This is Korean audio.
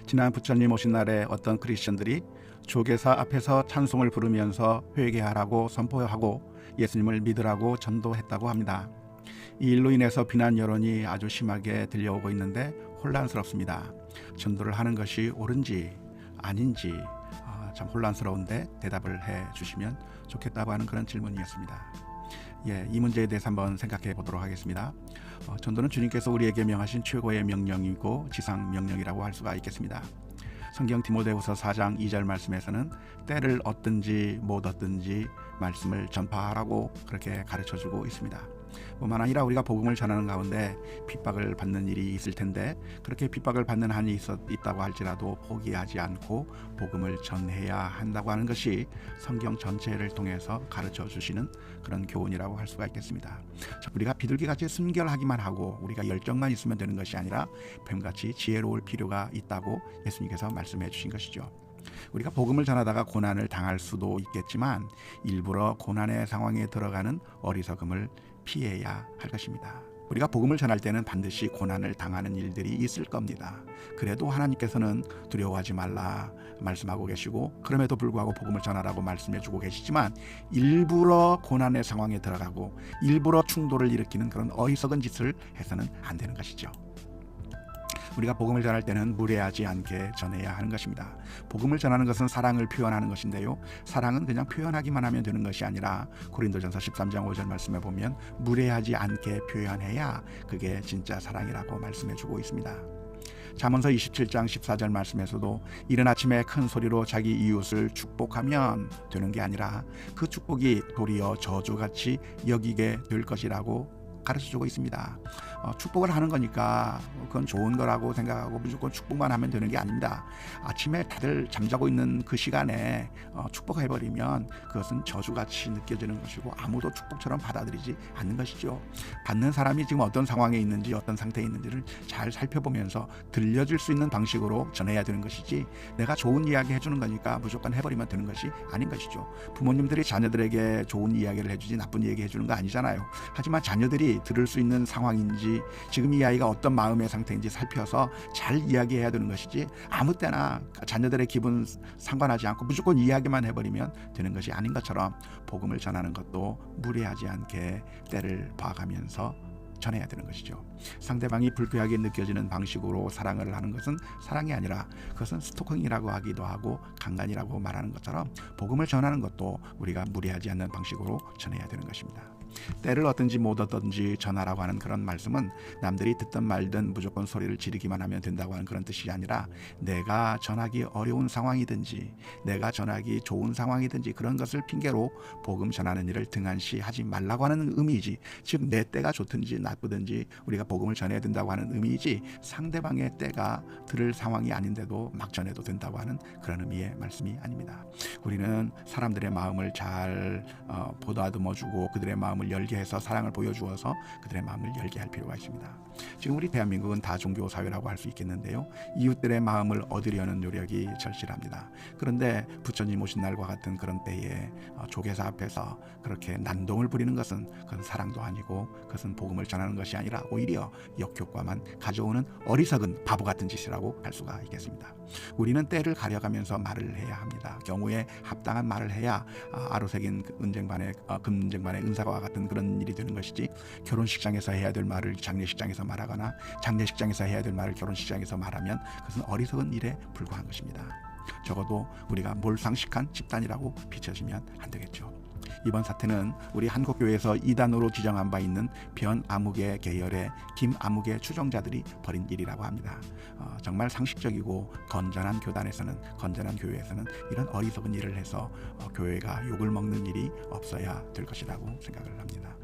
지난 부처님 오신 날에 어떤 크리스천들이 조계사 앞에서 찬송을 부르면서 회개하라고 선포하고 예수님을 믿으라고 전도했다고 합니다. 이 일로 인해서 비난 여론이 아주 심하게 들려오고 있는데 혼란스럽습니다. 전도를 하는 것이 옳은지 아닌지 참 혼란스러운데 대답을 해 주시면 좋겠다고 하는 그런 질문이었습니다. 이 문제에 대해서 한번 생각해 보도록 하겠습니다. 전도는 주님께서 우리에게 명하신 최고의 명령이고 지상 명령이라고 할 수가 있겠습니다. 성경 디모데후서 4장 2절 말씀에서는 때를 얻든지 못 얻든지 말씀을 전파하라고 그렇게 가르쳐주고 있습니다. 뿐만 아니라 우리가 복음을 전하는 가운데 핍박을 받는 일이 있을 텐데 그렇게 핍박을 받는 한이 있다고 할지라도 포기하지 않고 복음을 전해야 한다고 하는 것이 성경 전체를 통해서 가르쳐 주시는 그런 교훈이라고 할 수가 있겠습니다. 우리가 비둘기같이 순결하기만 하고 우리가 열정만 있으면 되는 것이 아니라 뱀같이 지혜로울 필요가 있다고 예수님께서 말씀해 주신 것이죠. 우리가 복음을 전하다가 고난을 당할 수도 있겠지만 일부러 고난의 상황에 들어가는 어리석음을 피해야 할 것입니다. 우리가 복음을 전할 때는 반드시 고난을 당하는 일들이 있을 겁니다. 그래도 하나님께서는 두려워하지 말라 말씀하고 계시고 그럼에도 불구하고 복음을 전하라고 말씀해 주고 계시지만 일부러 고난의 상황에 들어가고 일부러 충돌을 일으키는 그런 어리석은 짓을 해서는 안 되는 것이죠. 우리가 복음을 전할 때는 무례하지 않게 전해야 하는 것입니다. 복음을 전하는 것은 사랑을 표현하는 것인데요. 사랑은 그냥 표현하기만 하면 되는 것이 아니라 고린도전서 13장 5절 말씀에 보면 무례하지 않게 표현해야 그게 진짜 사랑이라고 말씀해 주고 있습니다. 잠언서 27장 14절 말씀에서도 이른 아침에 큰 소리로 자기 이웃을 축복하면 되는 게 아니라 그 축복이 도리어 저주같이 여기게 될 것이라고 가르쳐주고 있습니다. 축복을 하는 거니까 그건 좋은 거라고 생각하고 무조건 축복만 하면 되는 게 아닙니다. 아침에 다들 잠자고 있는 그 시간에 축복해버리면 그것은 저주같이 느껴지는 것이고 아무도 축복처럼 받아들이지 않는 것이죠. 받는 사람이 지금 어떤 상황에 있는지 어떤 상태에 있는지를 잘 살펴보면서 들려줄 수 있는 방식으로 전해야 되는 것이지 내가 좋은 이야기 해주는 거니까 무조건 해버리면 되는 것이 아닌 것이죠. 부모님들이 자녀들에게 좋은 이야기를 해주지 나쁜 이야기 해주는 거 아니잖아요. 하지만 자녀들이 들을 수 있는 상황인지 지금 이 아이가 어떤 마음의 상태인지 살펴서 잘 이야기해야 되는 것이지 아무 때나 자녀들의 기분 상관하지 않고 무조건 이야기만 해버리면 되는 것이 아닌 것처럼 복음을 전하는 것도 무례하지 않게 때를 봐가면서 전해야 되는 것이죠. 상대방이 불쾌하게 느껴지는 방식으로 사랑을 하는 것은 사랑이 아니라 그것은 스토킹이라고 하기도 하고 강간이라고 말하는 것처럼 복음을 전하는 것도 우리가 무례하지 않는 방식으로 전해야 되는 것입니다. 때를 얻든지 못 얻든지 전하라고 하는 그런 말씀은 남들이 듣든 말든 무조건 소리를 지르기만 하면 된다고 하는 그런 뜻이 아니라 내가 전하기 어려운 상황이든지 내가 전하기 좋은 상황이든지 그런 것을 핑계로 복음 전하는 일을 등한시하지 말라고 하는 의미이지 즉 내 때가 좋든지 나쁘든지 우리가 복음을 전해야 된다고 하는 의미이지 상대방의 때가 들을 상황이 아닌데도 막 전해도 된다고 하는 그런 의미의 말씀이 아닙니다. 우리는 사람들의 마음을 잘 보다듬어주고 그들의 마음을 열게 해서 사랑을 보여주어서 그들의 마음을 열게 할 필요가 있습니다. 지금 우리 대한민국은 다종교 사회라고 할 수 있겠는데요. 이웃들의 마음을 얻으려는 노력이 절실합니다. 그런데 부처님 오신 날과 같은 그런 때에 조계사 앞에서 그렇게 난동을 부리는 것은 그건 사랑도 아니고 그것은 복음을 전하는 것이 아니라 오히려 역효과만 가져오는 어리석은 바보 같은 짓이라고 할 수가 있겠습니다. 우리는 때를 가려가면서 말을 해야 합니다. 경우에 합당한 말을 해야 아로새긴 금은쟁반의 은사와 같은 그런 일이 되는 것이지 결혼식장에서 해야 될 말을 장례식장에서 말하거나 장례식장에서 해야 될 말을 결혼식장에서 말하면 그것은 어리석은 일에 불과한 것입니다. 적어도 우리가 몰상식한 집단이라고 비춰지면 안 되겠죠. 이번 사태는 우리 한국교회에서 이단으로 지정한 바 있는 변아무개 계열의 김아무개 추종자들이 벌인 일이라고 합니다. 정말 상식적이고 건전한 교회에서는 이런 어리석은 일을 해서 교회가 욕을 먹는 일이 없어야 될 것이라고 생각을 합니다.